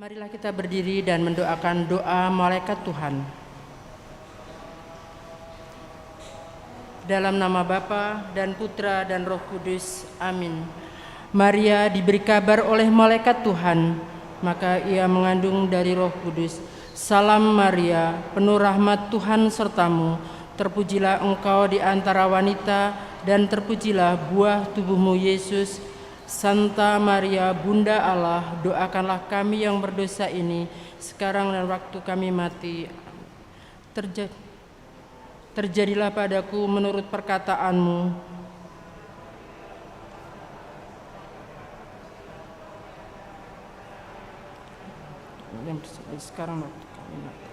Marilah kita berdiri dan mendoakan doa malaikat Tuhan. Dalam nama Bapa dan Putra dan Roh Kudus. Amin. Maria diberi kabar oleh malaikat Tuhan, maka ia mengandung dari Roh Kudus. Salam Maria, penuh rahmat Tuhan sertamu. Terpujilah engkau di antara wanita dan terpujilah buah tubuhmu Yesus. Santa Maria, Bunda Allah, doakanlah kami yang berdosa ini, sekarang dan waktu kami mati. Terjadilah padaku menurut perkataanmu. Sekarang waktu kami mati.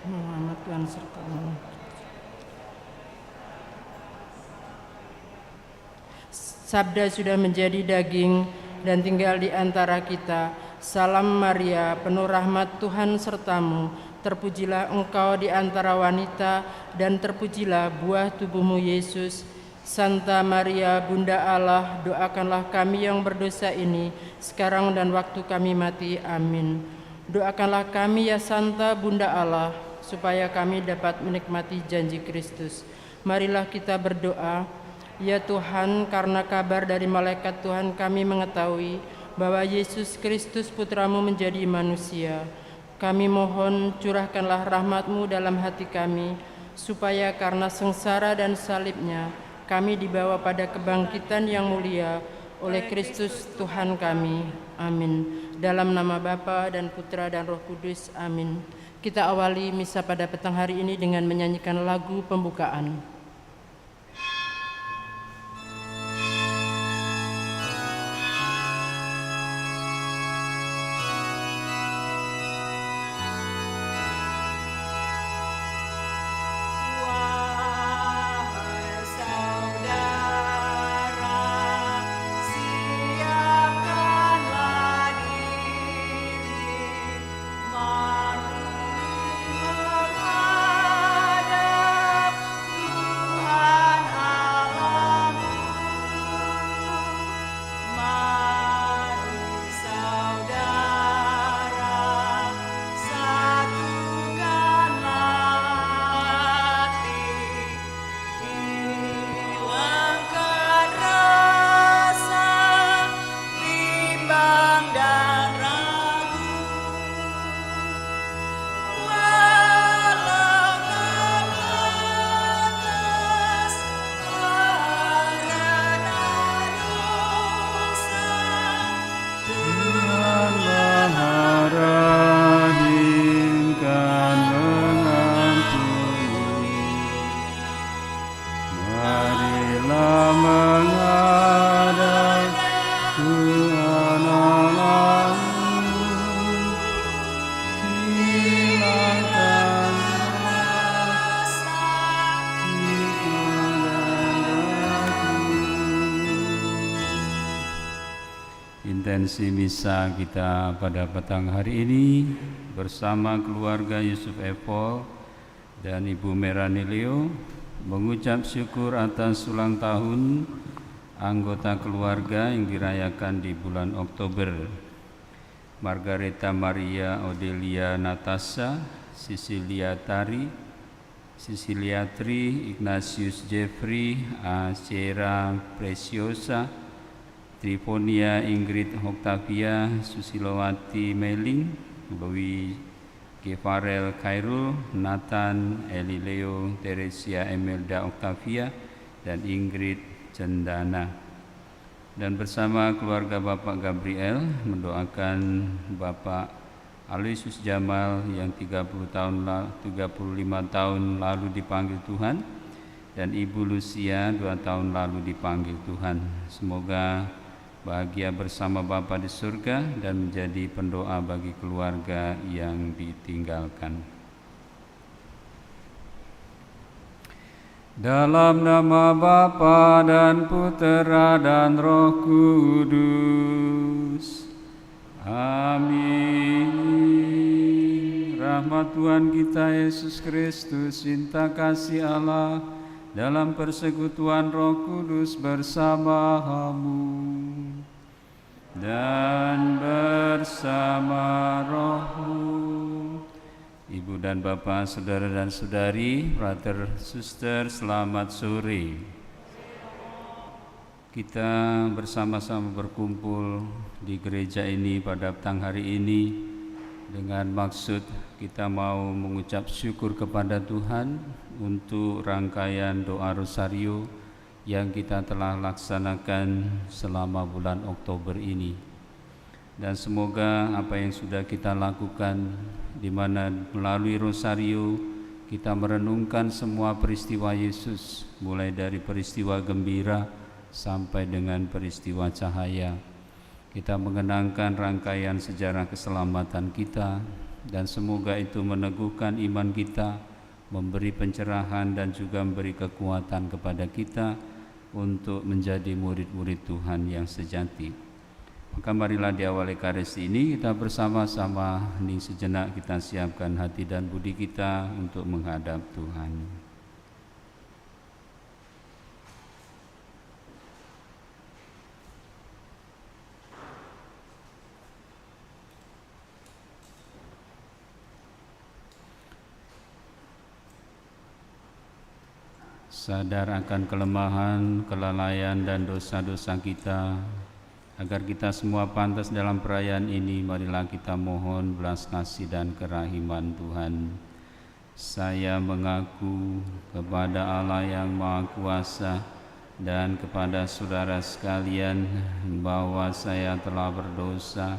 Muhammad Tuhan sertamu. Sabda sudah menjadi daging dan tinggal di antara kita. Salam Maria, penuh rahmat Tuhan sertamu. Terpujilah engkau di antara wanita dan terpujilah buah tubuhmu Yesus. Santa Maria, Bunda Allah, doakanlah kami yang berdosa ini, sekarang dan waktu kami mati. Amin. Doakanlah kami ya Santa Bunda Allah, supaya kami dapat menikmati janji Kristus. Marilah kita berdoa. Ya Tuhan, karena kabar dari malaikat Tuhan kami mengetahui bahwa Yesus Kristus Putramu menjadi manusia. Kami mohon curahkanlah rahmat-Mu dalam hati kami, supaya karena sengsara dan salibnya kami dibawa pada kebangkitan yang mulia oleh Kristus Tuhan kami. Amin. Dalam nama Bapa dan Putra dan Roh Kudus. Amin. Kita awali misa pada petang hari ini dengan menyanyikan lagu pembukaan. Intensi misa kita pada petang hari ini bersama keluarga Yusuf Epol dan Ibu Merani Leo mengucap syukur atas ulang tahun anggota keluarga yang dirayakan di bulan Oktober. Margareta Maria Odelia Natasha, Cecilia Tri, Ignatius Jeffrey, Acera Preciosa, Trifonia Ingrid Octavia, Susilowati Meling, Louis Gevarel Khairul, Nathan Elileo, Teresia Emelda Octavia, dan Ingrid Cendana. Dan bersama keluarga Bapak Gabriel mendoakan Bapak Aloysius Jamal yang 35 tahun lalu dipanggil Tuhan, dan Ibu Lucia 2 tahun lalu dipanggil Tuhan. Semoga bahagia bersama Bapa di surga dan menjadi pendoa bagi keluarga yang ditinggalkan. Dalam nama Bapa dan Putra dan Roh Kudus. Amin. Rahmat Tuhan kita Yesus Kristus, cinta kasih Allah, dalam persekutuan Roh Kudus bersamamu dan bersama rohmu. Ibu dan Bapak, saudara dan saudari, brother, sister, selamat sore. Kita bersama-sama berkumpul di gereja ini pada petang hari ini dengan maksud kita mau mengucap syukur kepada Tuhan untuk rangkaian doa rosario yang kita telah laksanakan selama bulan Oktober ini. Dan semoga apa yang sudah kita lakukan, di mana melalui rosario kita merenungkan semua peristiwa Yesus, mulai dari peristiwa gembira sampai dengan peristiwa cahaya. Kita mengenangkan rangkaian sejarah keselamatan kita, dan semoga itu meneguhkan iman kita, memberi pencerahan dan juga memberi kekuatan kepada kita untuk menjadi murid-murid Tuhan yang sejati. Maka marilah di awal Ekaristi ini kita bersama-sama hening sejenak, kita siapkan hati dan budi kita untuk menghadap Tuhan. Sadar akan kelemahan, kelalaian dan dosa-dosa kita, agar kita semua pantas dalam perayaan ini, marilah kita mohon belas kasih dan kerahiman Tuhan. Saya mengaku kepada Allah yang Maha Kuasa dan kepada saudara sekalian bahwa saya telah berdosa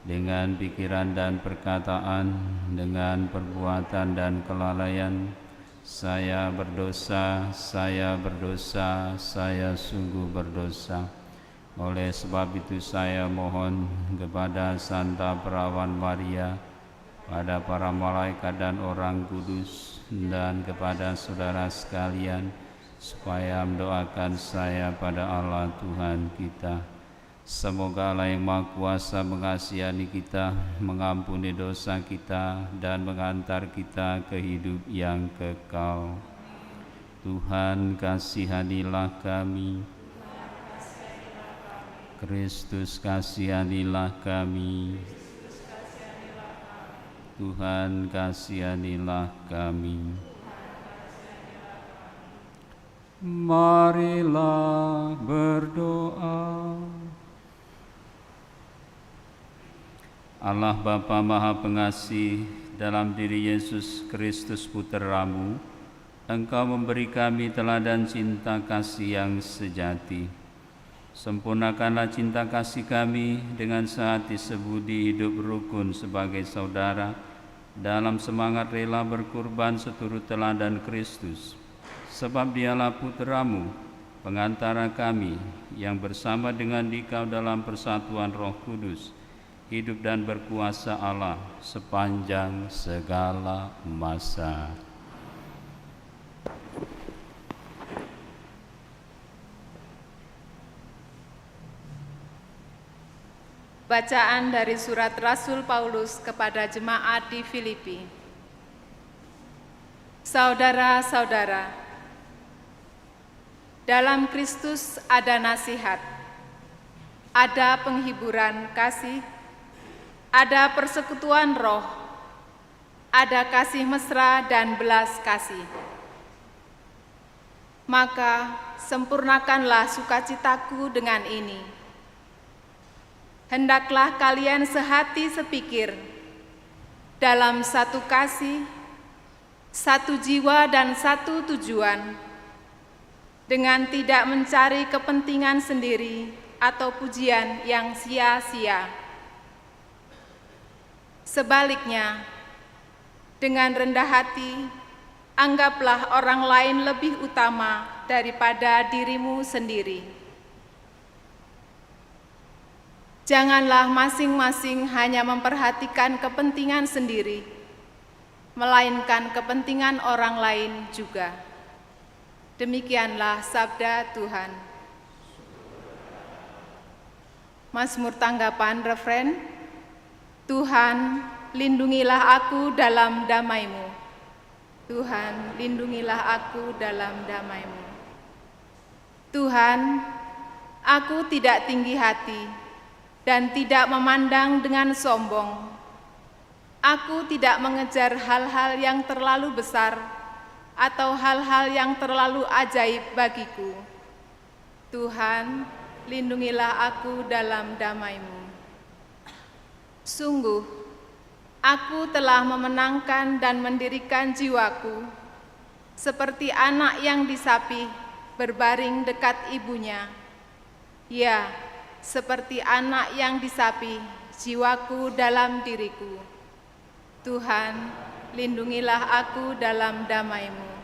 dengan pikiran dan perkataan, dengan perbuatan dan kelalaian. Saya berdosa, saya sungguh berdosa. Oleh sebab itu saya mohon kepada Santa Perawan Maria, pada para malaikat dan orang kudus, dan kepada saudara sekalian, supaya mendoakan saya pada Allah Tuhan kita. Semoga Allah yang Maha Kuasa mengasihani kita, mengampuni dosa kita, dan mengantar kita ke hidup yang kekal. Tuhan kasihanilah kami. Kristus kasihanilah kami. Tuhan kasihanilah kami. Marilah berdoa. Allah Bapa Maha Pengasih, dalam diri Yesus Kristus Putra-Mu, Engkau memberi kami teladan cinta kasih yang sejati. Sempurnakanlah cinta kasih kami dengan sehati sebudi hidup rukun sebagai saudara, dalam semangat rela berkorban seturut teladan Kristus. Sebab Dialah Putra-Mu, pengantara kami, yang bersama dengan Dikau dalam persatuan Roh Kudus, hidup dan berkuasa Allah sepanjang segala masa. Bacaan dari surat Rasul Paulus kepada jemaat di Filipi. Saudara-saudara, dalam Kristus ada nasihat, ada penghiburan kasih, ada persekutuan roh, ada kasih mesra dan belas kasih. Maka sempurnakanlah sukacitaku dengan ini. Hendaklah kalian sehati sepikir, dalam satu kasih, satu jiwa dan satu tujuan, dengan tidak mencari kepentingan sendiri atau pujian yang sia-sia. Sebaliknya, dengan rendah hati, anggaplah orang lain lebih utama daripada dirimu sendiri. Janganlah masing-masing hanya memperhatikan kepentingan sendiri, melainkan kepentingan orang lain juga. Demikianlah sabda Tuhan. Mazmur tanggapan refren, Tuhan, lindungilah aku dalam damai-Mu. Tuhan, lindungilah aku dalam damai-Mu. Tuhan, aku tidak tinggi hati dan tidak memandang dengan sombong. Aku tidak mengejar hal-hal yang terlalu besar atau hal-hal yang terlalu ajaib bagiku. Tuhan, lindungilah aku dalam damai-Mu. Sungguh, aku telah memenangkan dan mendirikan jiwaku, seperti anak yang disapih berbaring dekat ibunya. Ya, seperti anak yang disapih jiwaku dalam diriku. Tuhan, lindungilah aku dalam damai-Mu.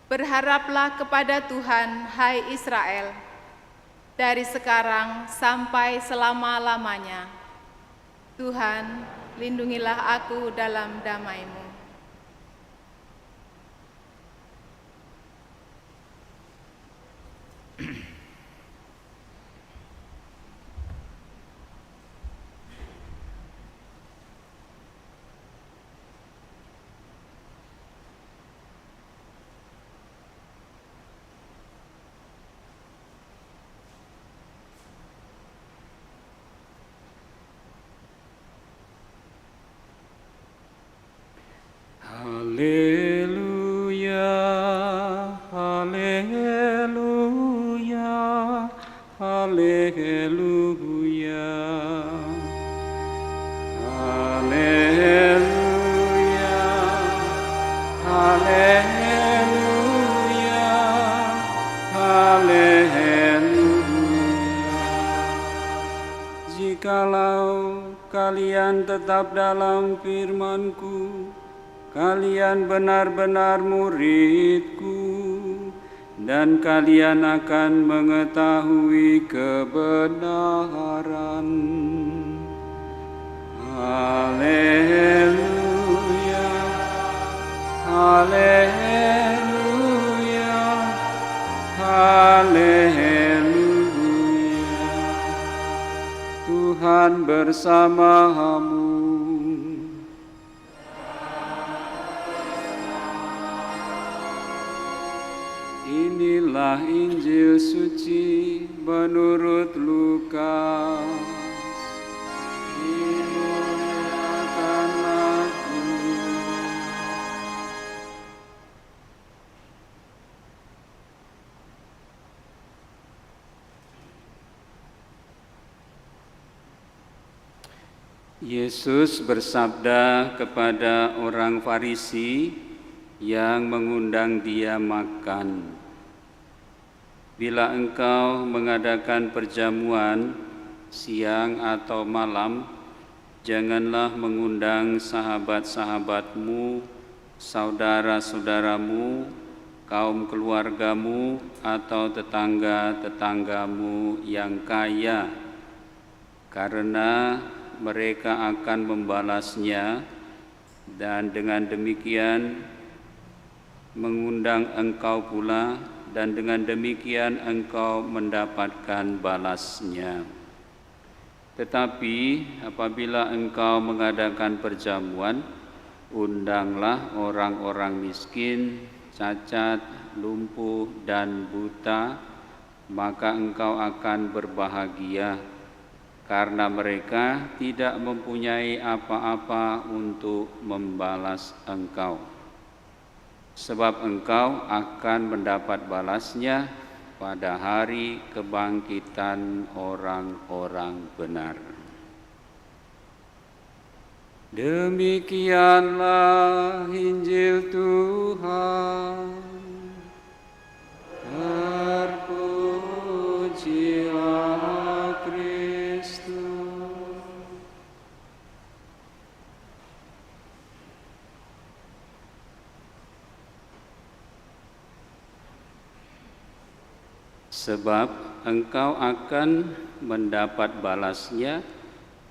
Berharaplah kepada Tuhan, hai Israel, dari sekarang sampai selama-lamanya. Tuhan, lindungilah aku dalam damai-Mu. Haleluya, haleluya, haleluya, haleluya, haleluya, haleluya. Jikalau kalian tetap dalam firman-Ku, kalian benar-benar murid-Ku, dan kalian akan mengetahui kebenaran. Haleluya, haleluya, haleluya. Tuhan bersamamu. Inilah Injil suci menurut Lukas. Dimuliakanlah Tuhan. Yesus bersabda kepada orang Farisi yang mengundang Dia makan, "Bila engkau mengadakan perjamuan siang atau malam, janganlah mengundang sahabat-sahabatmu, saudara-saudaramu, kaum keluargamu, atau tetangga-tetanggamu yang kaya, karena mereka akan membalasnya, dan dengan demikian mengundang engkau pula, dan dengan demikian engkau mendapatkan balasnya. Tetapi apabila engkau mengadakan perjamuan, undanglah orang-orang miskin, cacat, lumpuh, dan buta, maka engkau akan berbahagia, karena mereka tidak mempunyai apa-apa untuk membalas engkau. Sebab engkau akan mendapat balasnya pada hari kebangkitan orang-orang benar." Demikianlah Injil Tuhan. Terpujilah Kristus. Sebab engkau akan mendapat balasnya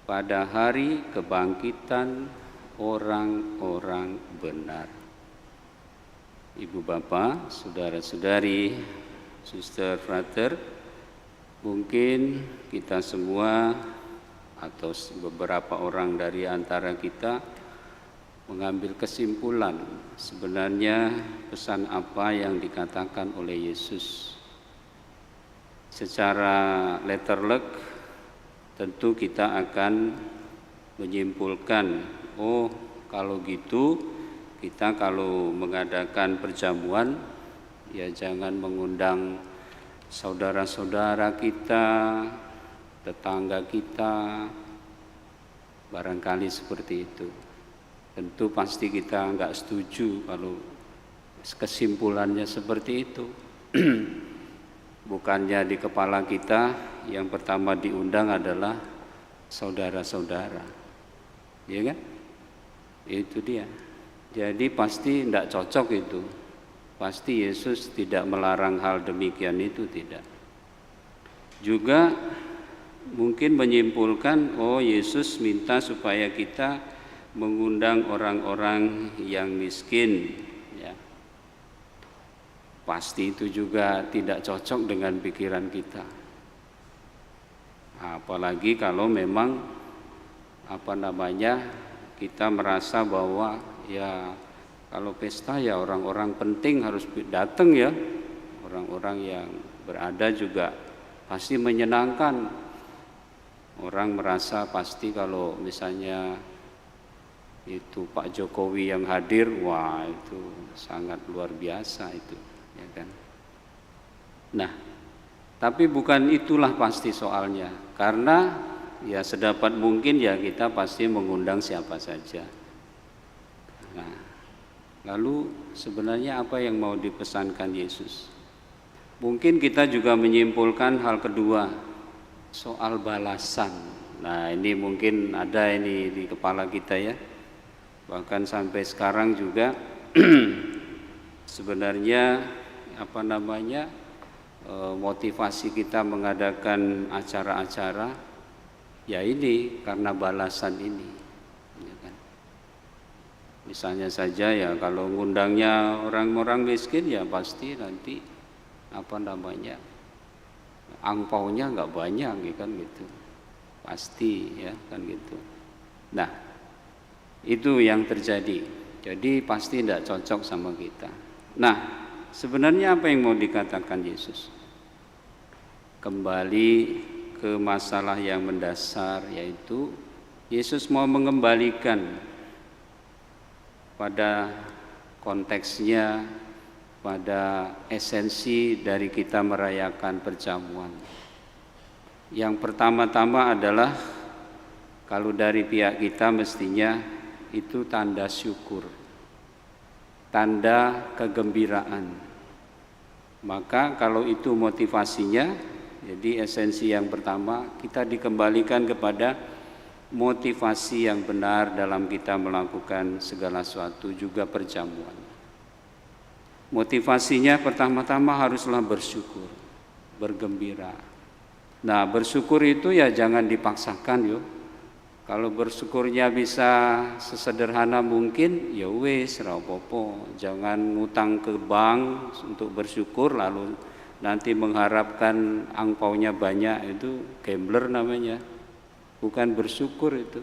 pada hari kebangkitan orang-orang benar. Ibu Bapak, saudara-saudari, suster, frater, mungkin kita semua atau beberapa orang dari antara kita mengambil kesimpulan sebenarnya pesan apa yang dikatakan oleh Yesus secara letterlek tentu kita akan menyimpulkan, oh kalau gitu kita kalau mengadakan perjamuan ya jangan mengundang saudara-saudara kita, tetangga kita, barangkali seperti itu. Tentu pasti kita nggak setuju kalau kesimpulannya seperti itu. Bukannya di kepala kita yang pertama diundang adalah saudara-saudara, ya kan? Itu dia. Jadi pasti tidak cocok itu. Pasti Yesus tidak melarang hal demikian itu, tidak. Juga mungkin menyimpulkan, oh Yesus minta supaya kita mengundang orang-orang yang miskin, ya. Pasti itu juga tidak cocok dengan pikiran kita. Apalagi kalau memang kita merasa bahwa ya kalau pesta ya orang-orang penting harus datang ya. Orang-orang yang berada juga pasti menyenangkan. Orang merasa pasti kalau misalnya itu Pak Jokowi yang hadir, wah itu sangat luar biasa itu, ya kan. Nah, tapi bukan itulah pasti soalnya, karena ya sedapat mungkin ya kita pasti mengundang siapa saja. Nah, lalu sebenarnya apa yang mau dipesankan Yesus? Mungkin kita juga menyimpulkan hal kedua, soal balasan. Nah, ini mungkin ada ini di kepala kita ya. Bahkan sampai sekarang juga sebenarnya motivasi kita mengadakan acara-acara ya ini karena balasan ini, ya kan? Misalnya saja ya kalau ngundangnya orang-orang miskin ya pasti nanti angpaunya nggak banyak, ya kan gitu, pasti ya kan gitu. Nah, itu yang terjadi. Jadi pasti tidak cocok sama kita. Nah, sebenarnya apa yang mau dikatakan Yesus? Kembali ke masalah yang mendasar, yaitu Yesus mau mengembalikan pada konteksnya, pada esensi dari kita merayakan perjamuan. Yang pertama-tama adalah kalau dari pihak kita mestinya itu tanda syukur, tanda kegembiraan. Maka kalau itu motivasinya, jadi esensi yang pertama kita dikembalikan kepada motivasi yang benar dalam kita melakukan segala sesuatu, juga perjamuan. Motivasinya pertama-tama haruslah bersyukur, bergembira. Nah, bersyukur itu ya jangan dipaksakan yuk. Kalau bersyukurnya bisa sesederhana mungkin, ya wis rapopo. Jangan ngutang ke bank untuk bersyukur lalu nanti mengharapkan angpaunya banyak, itu gambler namanya. Bukan bersyukur itu,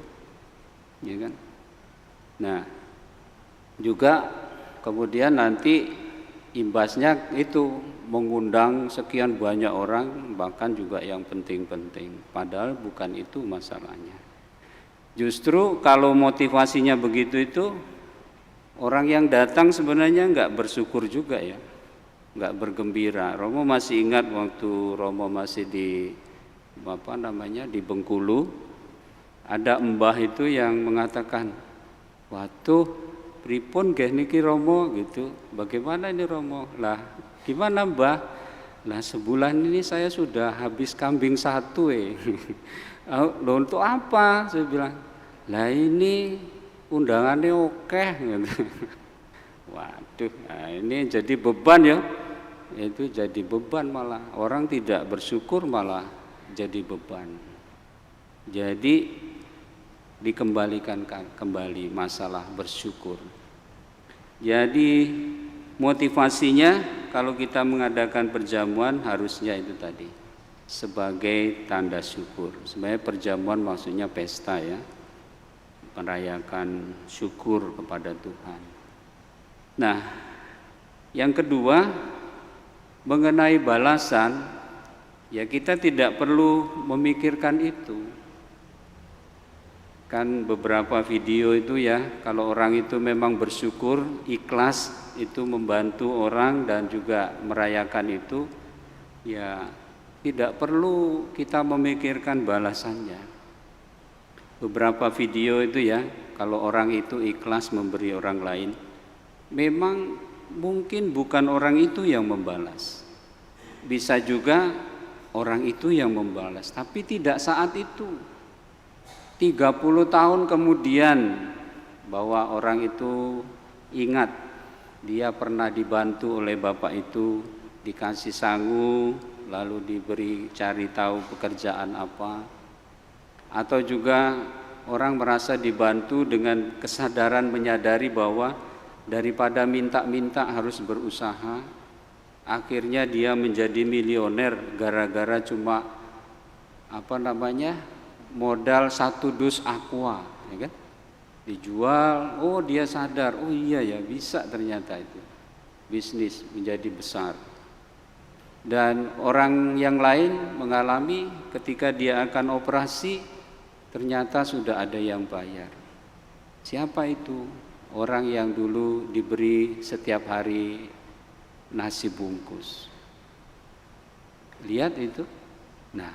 ya kan? Nah, juga kemudian nanti imbasnya itu mengundang sekian banyak orang, bahkan juga yang penting-penting. Padahal bukan itu masalahnya. Justru kalau motivasinya begitu itu, orang yang datang sebenarnya enggak bersyukur juga ya, enggak bergembira. Romo masih ingat waktu Romo masih di di Bengkulu, ada mbah itu yang mengatakan, "Waduh, pripun nggih niki Romo?" gitu. "Bagaimana ini Romo?" "Lah, gimana Mbah?" "Lah sebulan ini saya sudah habis kambing satu "Loh, untuk apa?" Saya bilang, "Lah ini undangannya oke." Gitu. Waduh, nah ini jadi beban ya. Itu jadi beban, malah orang tidak bersyukur malah jadi beban. Jadi dikembalikan kembali masalah bersyukur. Jadi motivasinya kalau kita mengadakan perjamuan harusnya itu tadi, sebagai tanda syukur. Sebenarnya perjamuan maksudnya pesta ya, merayakan syukur kepada Tuhan. Nah, yang kedua mengenai balasan, Ya kita tidak perlu memikirkan itu. Kan beberapa video itu ya, kalau orang itu memang bersyukur, ikhlas itu membantu orang dan juga merayakan itu, ya tidak perlu kita memikirkan balasannya. Beberapa video itu ya, kalau orang itu ikhlas memberi orang lain, memang mungkin bukan orang itu yang membalas. Bisa juga orang itu yang membalas, tapi tidak saat itu. 30 tahun kemudian bahwa orang itu ingat dia pernah dibantu oleh bapak itu, dikasih sangu, lalu diberi cari tahu pekerjaan apa. Atau juga orang merasa dibantu dengan kesadaran menyadari bahwa daripada minta-minta harus berusaha, akhirnya dia menjadi milioner gara-gara cuma modal 1 dus aqua, ya kan? Dijual, oh dia sadar, oh iya ya bisa ternyata itu bisnis menjadi besar. Dan orang yang lain mengalami ketika dia akan operasi ternyata sudah ada yang bayar. Siapa itu? Orang yang dulu diberi setiap hari nasi bungkus. Lihat itu. Nah,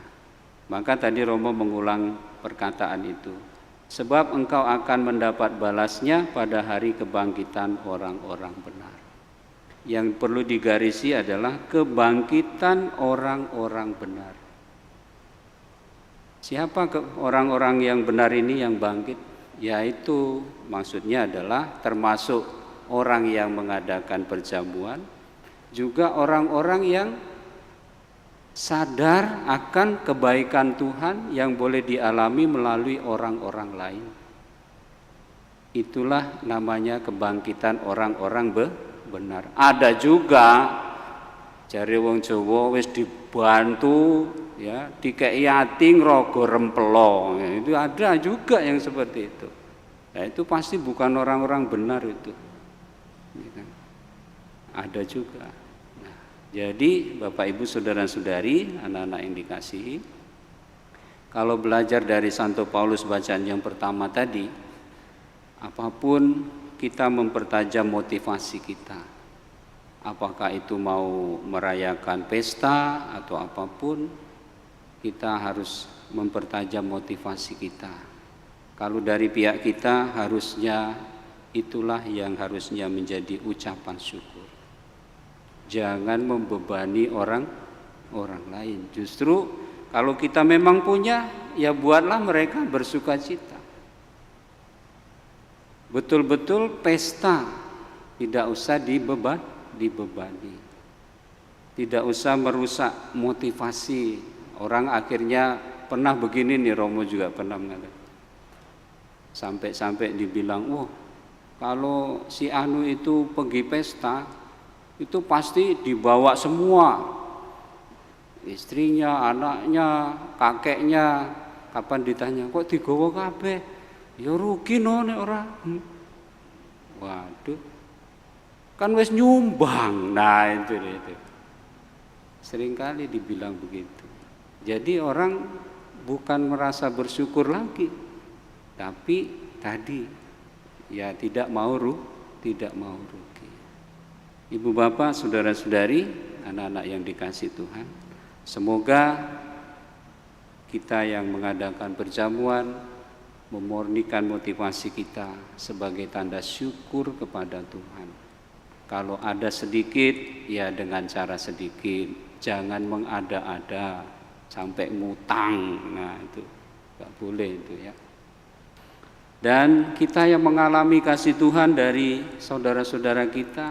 maka tadi Romo mengulang perkataan itu. Sebab engkau akan mendapat balasnya pada hari kebangkitan orang-orang benar. Yang perlu digarisi adalah kebangkitan orang-orang benar. Siapa orang-orang yang benar ini yang bangkit? Yaitu maksudnya adalah termasuk orang yang mengadakan perjamuan, juga orang-orang yang sadar akan kebaikan Tuhan yang boleh dialami melalui orang-orang lain. Itulah namanya kebangkitan orang-orang benar. Ada juga jare wong Jawa wis dibantu ya dikei ati ngrogo rempelo. Ya, itu ada juga yang seperti itu. Nah, itu pasti bukan orang-orang benar itu. Ya, kan? Ada juga. Jadi Bapak Ibu Saudara-saudari, anak-anak yang dikasihi, kalau belajar dari Santo Paulus bacaan yang pertama tadi, apapun kita mempertajam motivasi kita. Apakah itu mau merayakan pesta atau apapun, kita harus mempertajam motivasi kita. Kalau dari pihak kita harusnya itulah yang harusnya menjadi ucapan syukur. Jangan membebani orang lain. Justru kalau kita memang punya, ya buatlah mereka bersuka cita. Betul-betul pesta, tidak usah dibebani. Tidak usah merusak motivasi. Orang akhirnya pernah begini nih, Romo juga pernah mengatakan. Sampai dibilang, "Wah, kalau si Anu itu pergi pesta, itu pasti dibawa semua, istrinya, anaknya, kakeknya." Kapan ditanya, kok digawa kabeh? Ya rugi no nek ora. Waduh, kan wis nyumbang. Nah itu. Seringkali dibilang begitu. Jadi orang bukan merasa bersyukur lagi, tapi tadi ya tidak mau rugi. Ibu bapak, saudara-saudari, anak-anak yang dikasihi Tuhan, semoga kita yang mengadakan perjamuan memurnikan motivasi kita sebagai tanda syukur kepada Tuhan. Kalau ada sedikit, ya dengan cara sedikit, jangan mengada-ada sampai ngutang. Nah itu nggak boleh itu ya. Dan kita yang mengalami kasih Tuhan dari saudara-saudara kita,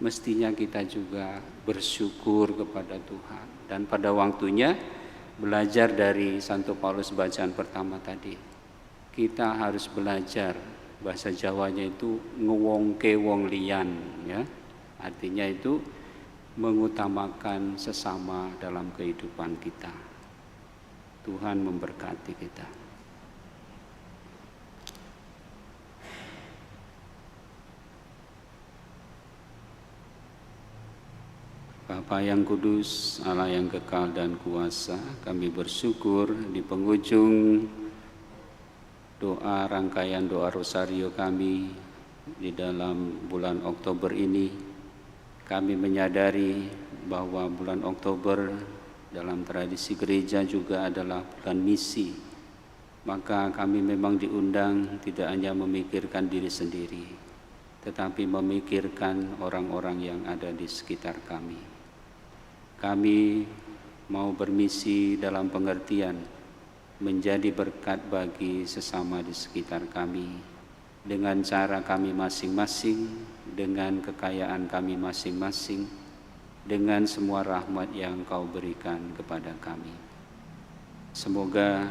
mestinya kita juga bersyukur kepada Tuhan. Dan pada waktunya belajar dari Santo Paulus bacaan pertama tadi, kita harus belajar bahasa Jawanya itu ngewongke wong liyan ya. Artinya itu mengutamakan sesama dalam kehidupan kita. Tuhan memberkati kita. Bapa yang kudus, Allah yang kekal dan kuasa, kami bersyukur di penghujung doa rangkaian doa rosario kami di dalam bulan Oktober ini. Kami menyadari bahwa bulan Oktober dalam tradisi gereja juga adalah bulan misi. Maka kami memang diundang tidak hanya memikirkan diri sendiri, tetapi memikirkan orang-orang yang ada di sekitar kami. Kami mau bermisi dalam pengertian menjadi berkat bagi sesama di sekitar kami dengan cara kami masing-masing, dengan kekayaan kami masing-masing, dengan semua rahmat yang Kau berikan kepada kami. Semoga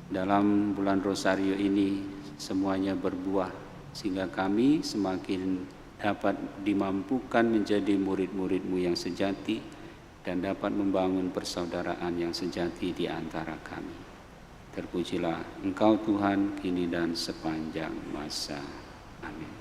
dalam bulan Rosario ini semuanya berbuah sehingga kami semakin dapat dimampukan menjadi murid-murid-Mu yang sejati dan dapat membangun persaudaraan yang sejati di antara kami. Terpujilah Engkau Tuhan kini dan sepanjang masa. Amin.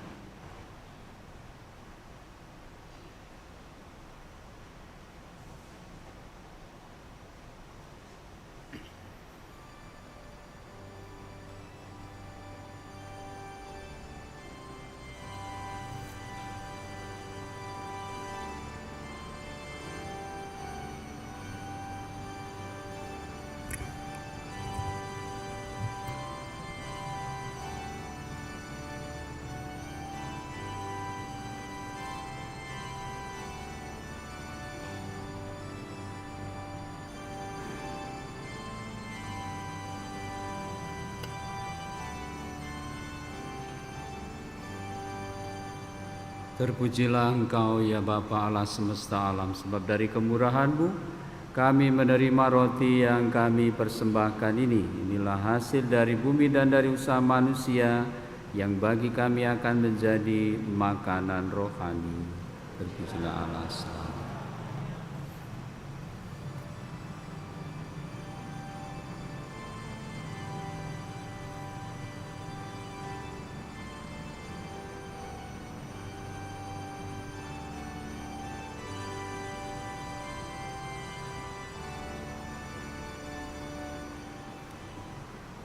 Terpujilah Engkau ya Bapa Allah semesta alam, sebab dari kemurahan-Mu kami menerima roti yang kami persembahkan ini. Inilah hasil dari bumi dan dari usaha manusia yang bagi kami akan menjadi makanan rohani. Terpujilah Allah selalu.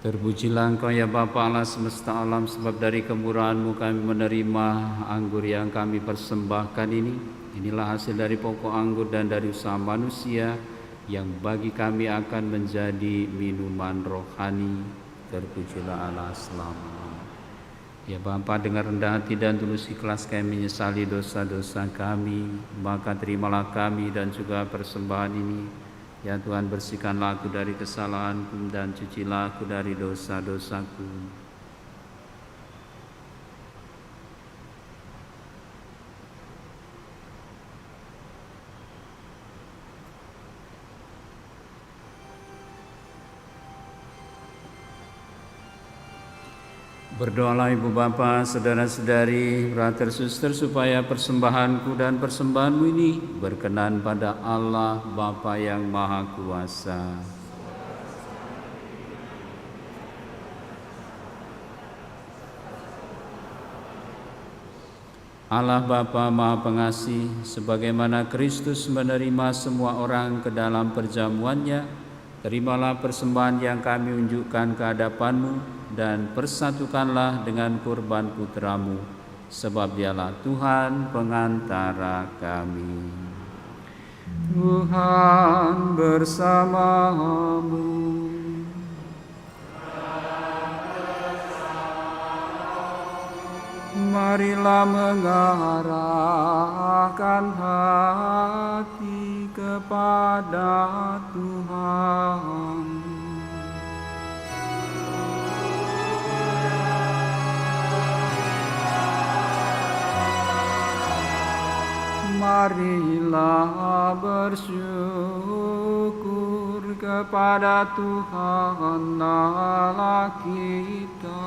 Terpujilah Engkau ya Bapa Allah semesta alam, sebab dari kemurahan-Mu kami menerima anggur yang kami persembahkan ini. Inilah hasil dari pokok anggur dan dari usaha manusia yang bagi kami akan menjadi minuman rohani. Terpujilah Allah selama. Ya Bapa, dengan rendah hati dan tulus ikhlas kami menyesali dosa-dosa kami, maka terimalah kami dan juga persembahan ini. Ya Tuhan, bersihkanlah aku dari kesalahanku dan cucilah aku dari dosa-dosaku. Berdoalah Ibu Bapa, saudara-saudari, brother suster, supaya persembahanku dan persembahanmu ini berkenan pada Allah Bapa yang Maha Kuasa. Allah Bapa Maha Pengasih, sebagaimana Kristus menerima semua orang ke dalam perjamuannya, terimalah persembahan yang kami unjukkan ke hadapan-Mu dan persatukanlah dengan kurban putra-Mu, sebab Dialah Tuhan pengantara kami. Tuhan bersamamu. Marilah mengarahkan hati kepada Tuhan. Marilah bersyukur kepada Tuhan Allah kita.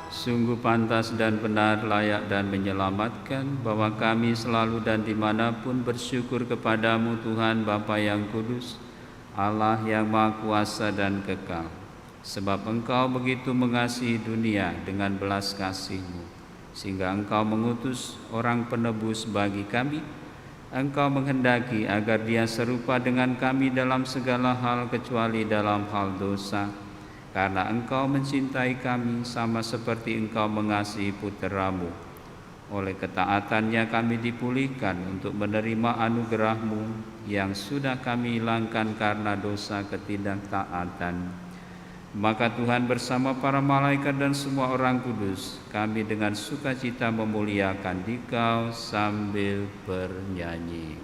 Sungguh pantas dan benar, layak dan menyelamatkan bahwa kami selalu dan dimanapun bersyukur kepadamu Tuhan Bapa yang kudus, Allah yang Maha Kuasa dan kekal. Sebab Engkau begitu mengasihi dunia dengan belas kasih-Mu, sehingga Engkau mengutus orang penebus bagi kami. Engkau menghendaki agar dia serupa dengan kami dalam segala hal kecuali dalam hal dosa. Karena Engkau mencintai kami sama seperti Engkau mengasihi putera-Mu. Oleh ketaatannya kami dipulihkan untuk menerima anugerah-Mu yang sudah kami hilangkan karena dosa ketidaktaatan. Maka Tuhan bersama para malaikat dan semua orang kudus, kami dengan sukacita memuliakan Dikau sambil bernyanyi.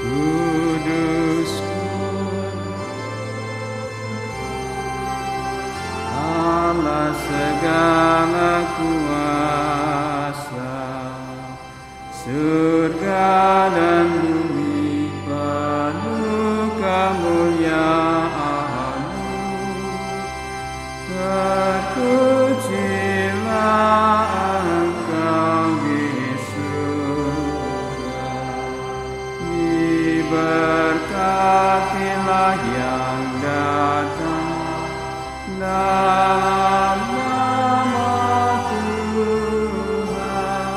Kudus, Allah segala kuasa, surga dan bumi penuh kemuliaan-Mu. Terpujilah Engkau di surga, diberkatilah yang datang dalam nama Tuhan.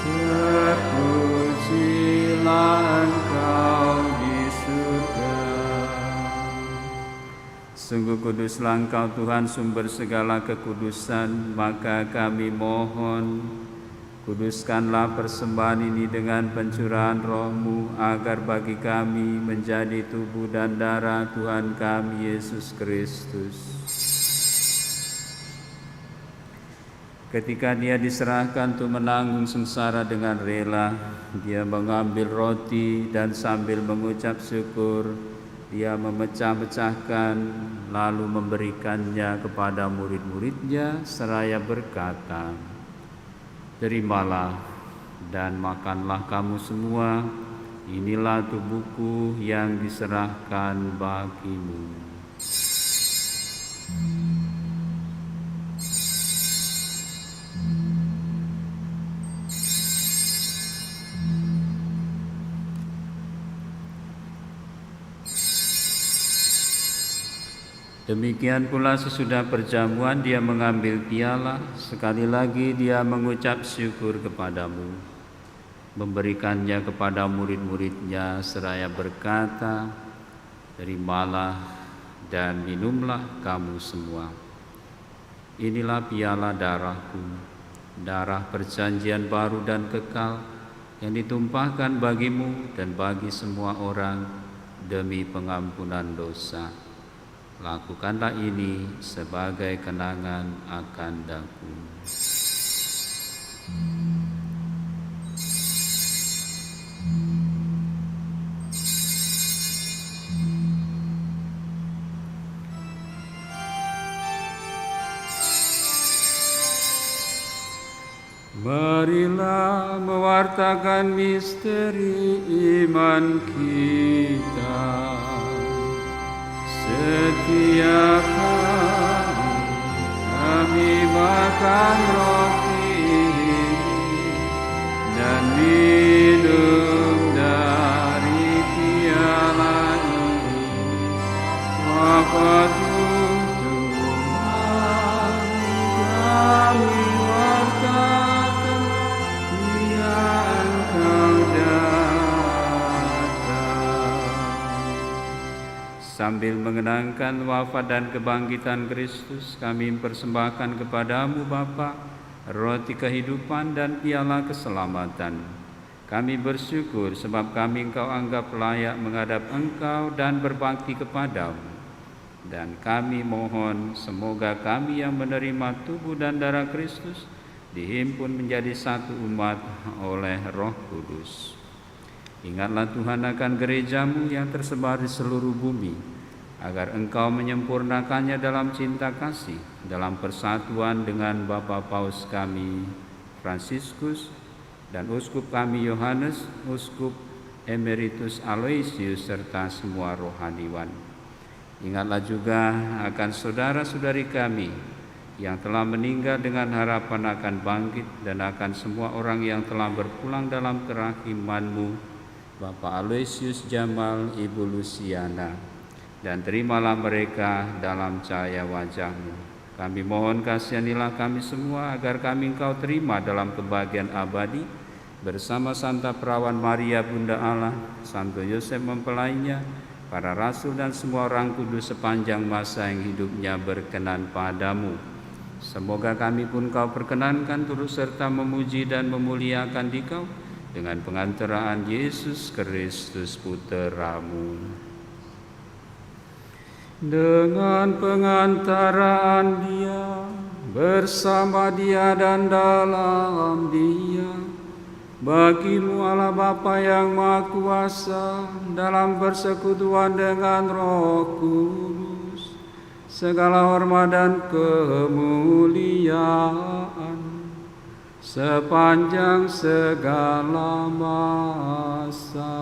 Terpujilah Engkau di surga. Sungguh kuduslah Engkau Tuhan, sumber segala kekudusan. Maka kami mohon, kuduskanlah persembahan ini dengan pencurahan Roh-Mu, agar bagi kami menjadi tubuh dan darah Tuhan kami Yesus Kristus. Ketika Dia diserahkan untuk menanggung sengsara dengan rela, Dia mengambil roti dan sambil mengucap syukur, Dia memecah-pecahkan, lalu memberikannya kepada murid-murid-Nya seraya berkata, "Terimalah dan makanlah kamu semua, inilah tubuhku yang diserahkan bagimu." Demikian pula sesudah perjamuan Dia mengambil piala, sekali lagi Dia mengucap syukur kepadamu, memberikannya kepada murid-murid-Nya seraya berkata, "Terimalah dan minumlah kamu semua. Inilah piala darah-Ku, darah perjanjian baru dan kekal yang ditumpahkan bagimu dan bagi semua orang demi pengampunan dosa. Lakukanlah ini sebagai kenangan akan Aku." Marilah mewartakan misteri iman kita. Setiap hari kami makan roti dan minum dari piala ini. Bapa Tuhan, kami wartakan dia Engkau Sambil mengenangkan wafat dan kebangkitan Kristus, kami mempersembahkan kepadamu Bapa, roti kehidupan dan piala keselamatan. Kami bersyukur sebab kami Engkau anggap layak menghadap Engkau dan berbakti kepadamu. Dan kami mohon semoga kami yang menerima tubuh dan darah Kristus dihimpun menjadi satu umat oleh Roh Kudus. Ingatlah Tuhan akan gereja-Mu yang tersebar di seluruh bumi, agar Engkau menyempurnakannya dalam cinta kasih, dalam persatuan dengan Bapa Paus kami, Fransiskus, dan Uskup kami Yohanes, Uskup Emeritus Aloysius, serta semua rohaniwan. Ingatlah juga akan saudara-saudari kami yang telah meninggal dengan harapan akan bangkit, dan akan semua orang yang telah berpulang dalam kerahiman-Mu, Bapak Aloysius Jamal, Ibu Luciana, dan terimalah mereka dalam cahaya wajah-Mu. Kami mohon kasihanilah kami semua agar kami Engkau terima dalam kebahagiaan abadi bersama Santa Perawan Maria Bunda Allah, Santo Yosef mempelainya, para rasul dan semua orang kudus sepanjang masa yang hidupnya berkenan padamu. Semoga kami pun Kau perkenankan turut serta memuji dan memuliakan Dikau dengan pengantaraan Yesus Kristus Putra-Mu. Dengan pengantaraan Dia, bersama Dia dan dalam Dia, bagi-Mu Allah Bapa yang Maha Kuasa, dalam persekutuan dengan Roh Kudus, segala hormat dan kemuliaan sepanjang segala masa.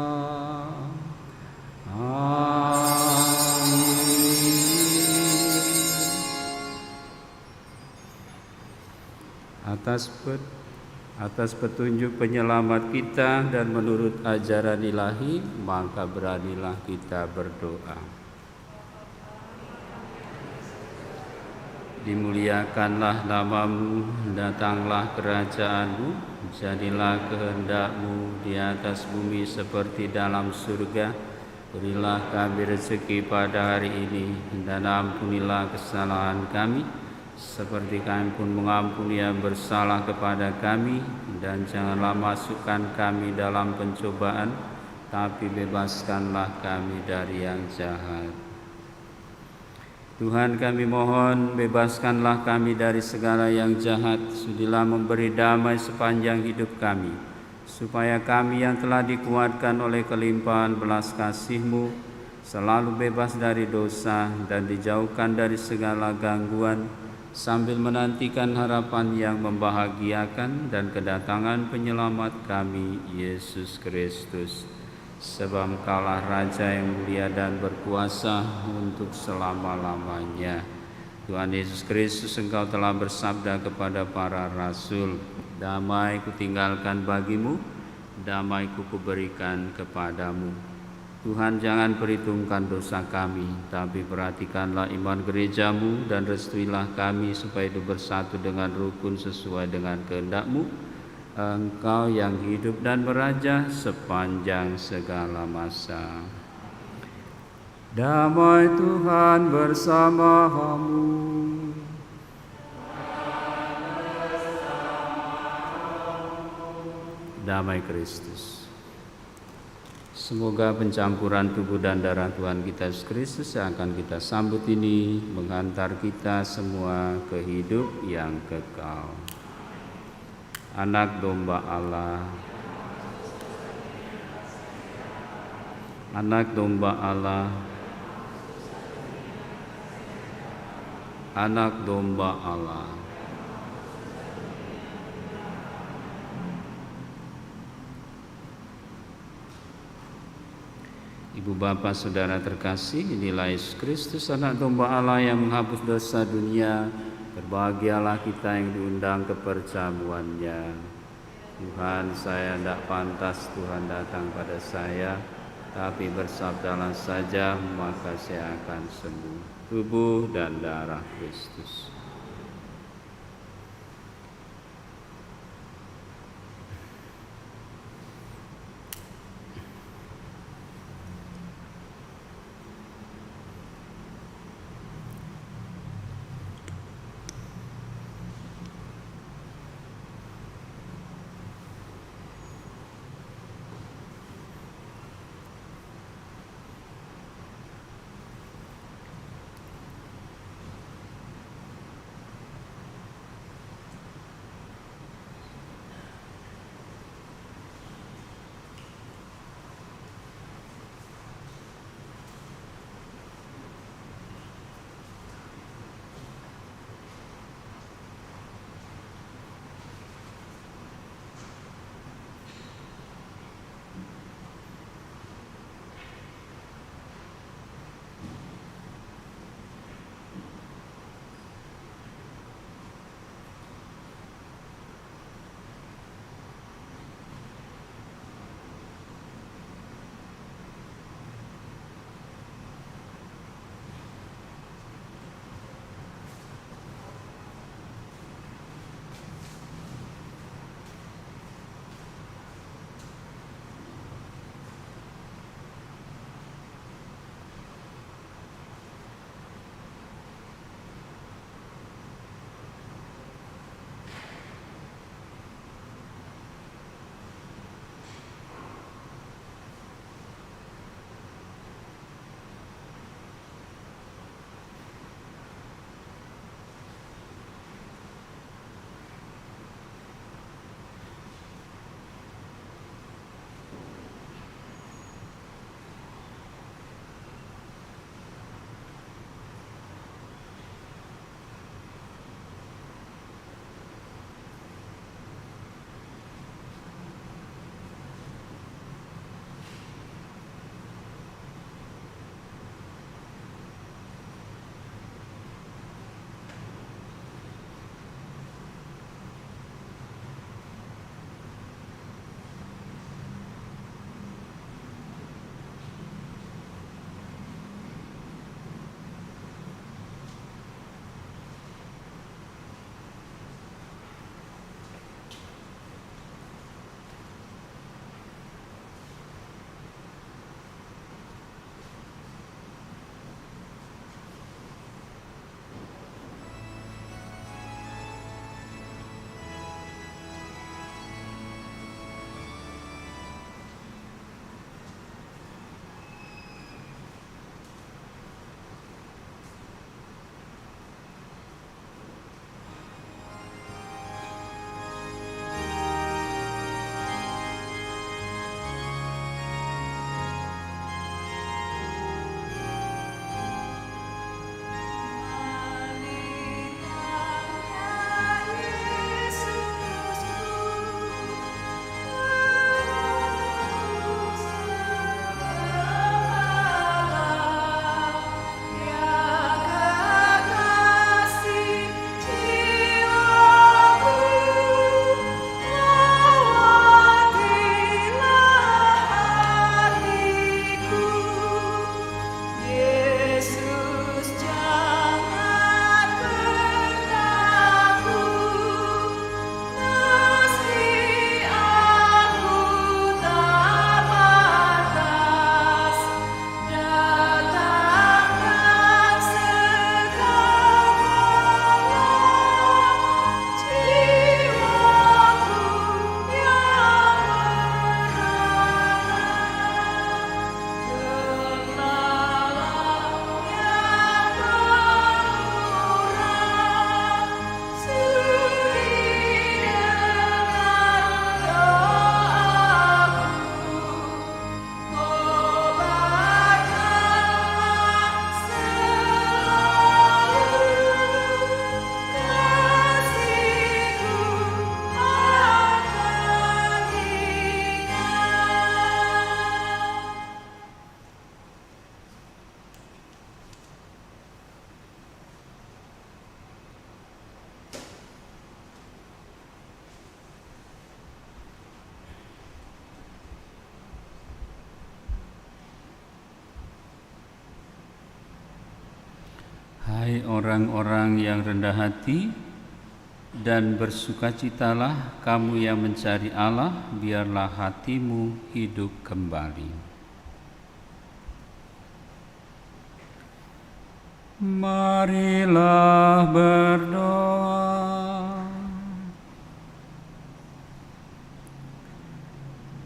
Amin. Atas petunjuk penyelamat kita dan menurut ajaran ilahi, maka beranilah kita berdoa. Dimuliakanlah nama-Mu, datanglah kerajaan-Mu, jadilah kehendak-Mu di atas bumi seperti dalam surga. Berilah kami rezeki pada hari ini, dan ampunilah kesalahan kami, seperti kami pun mengampuni yang bersalah kepada kami, dan janganlah masukkan kami dalam pencobaan, tapi bebaskanlah kami dari yang jahat. Tuhan, kami mohon, bebaskanlah kami dari segala yang jahat, sudilah memberi damai sepanjang hidup kami, supaya kami yang telah dikuatkan oleh kelimpahan belas kasih-Mu, selalu bebas dari dosa dan dijauhkan dari segala gangguan, sambil menantikan harapan yang membahagiakan dan kedatangan penyelamat kami, Yesus Kristus. Sebab Engkaulah Raja yang mulia dan berkuasa untuk selama-lamanya. Tuhan Yesus Kristus, Engkau telah bersabda kepada para rasul, damai kutinggalkan bagimu, damai kuberikan kepadamu. Tuhan, jangan perhitungkan dosa kami, tapi perhatikanlah iman gereja-Mu dan restuilah kami supaya hidup bersatu dengan rukun sesuai dengan kehendak-Mu, Engkau yang hidup dan meraja sepanjang segala masa. Damai Tuhan bersama-Mu. Damai Kristus. Semoga pencampuran tubuh dan darah Tuhan kita Yesus Kristus yang akan kita sambut ini mengantar kita semua ke hidup yang kekal. Anak domba Allah, anak domba Allah, anak domba Allah. Ibu bapa saudara terkasih, inilah Yesus Kristus, anak domba Allah yang menghapus dosa dunia. Berbahagialah kita yang diundang ke perjamuannya. Tuhan, saya tidak pantas Tuhan datang pada saya, tapi bersabdalah saja maka saya akan sembuh. Tubuh dan darah Kristus. Hai orang-orang yang rendah hati dan bersukacitalah kamu yang mencari Allah, biarlah hatimu hidup kembali. Marilah berdoa.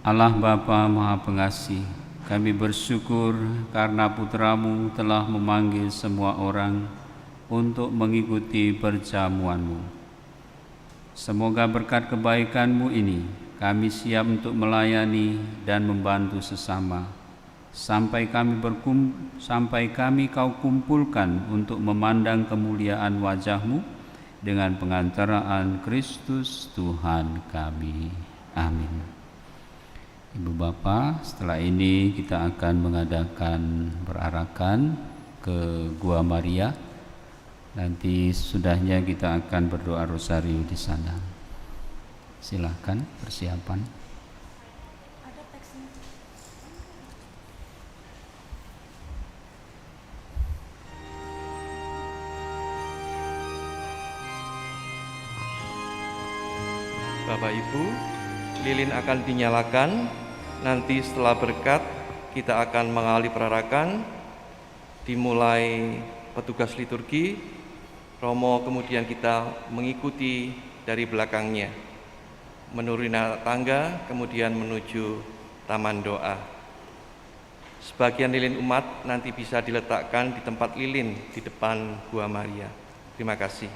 Allah Bapa Maha Pengasih, kami bersyukur karena Putra-Mu telah memanggil semua orang untuk mengikuti perjamuan-Mu. Semoga berkat kebaikan-Mu ini kami siap untuk melayani dan membantu sesama, sampai kami Kau kumpulkan untuk memandang kemuliaan wajah-Mu dengan pengantaraan Kristus Tuhan kami. Amin. Ibu Bapak, setelah ini kita akan mengadakan perarakan ke Gua Maria. Nanti sudahnya kita akan berdoa rosariu di sana. Silakan persiapan. Bapak Ibu, lilin akan dinyalakan. Nanti setelah berkat kita akan mengawali perarakan, dimulai petugas liturgi, Romo kemudian kita mengikuti dari belakangnya, menuruni tangga kemudian menuju taman doa. Sebagian lilin umat nanti bisa diletakkan di tempat lilin di depan Gua Maria. Terima kasih.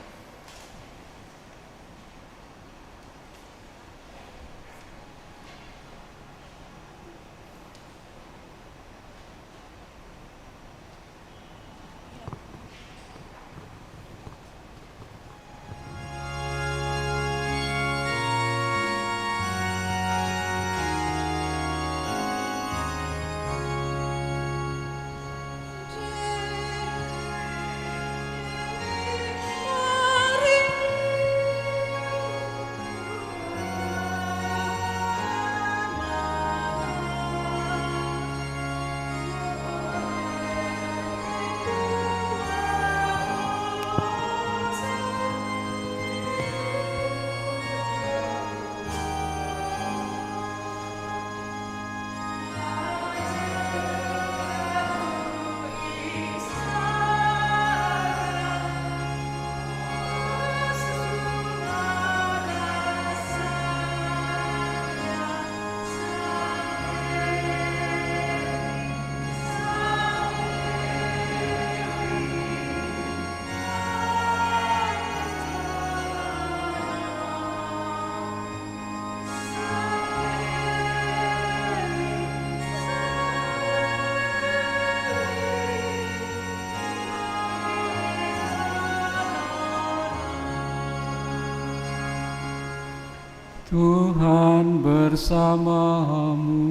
Tuhan bersamamu.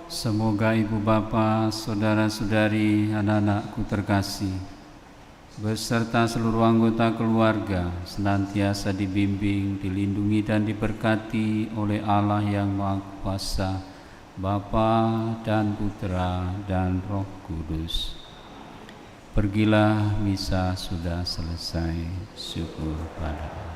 Semoga ibu bapa, saudara-saudari, anak-anakku terkasih, beserta seluruh anggota keluarga senantiasa dibimbing, dilindungi dan diberkati oleh Allah yang Maha Kuasa, Bapa dan Putra dan Roh Kudus. Pergilah, misa sudah selesai. Syukur pada Allah.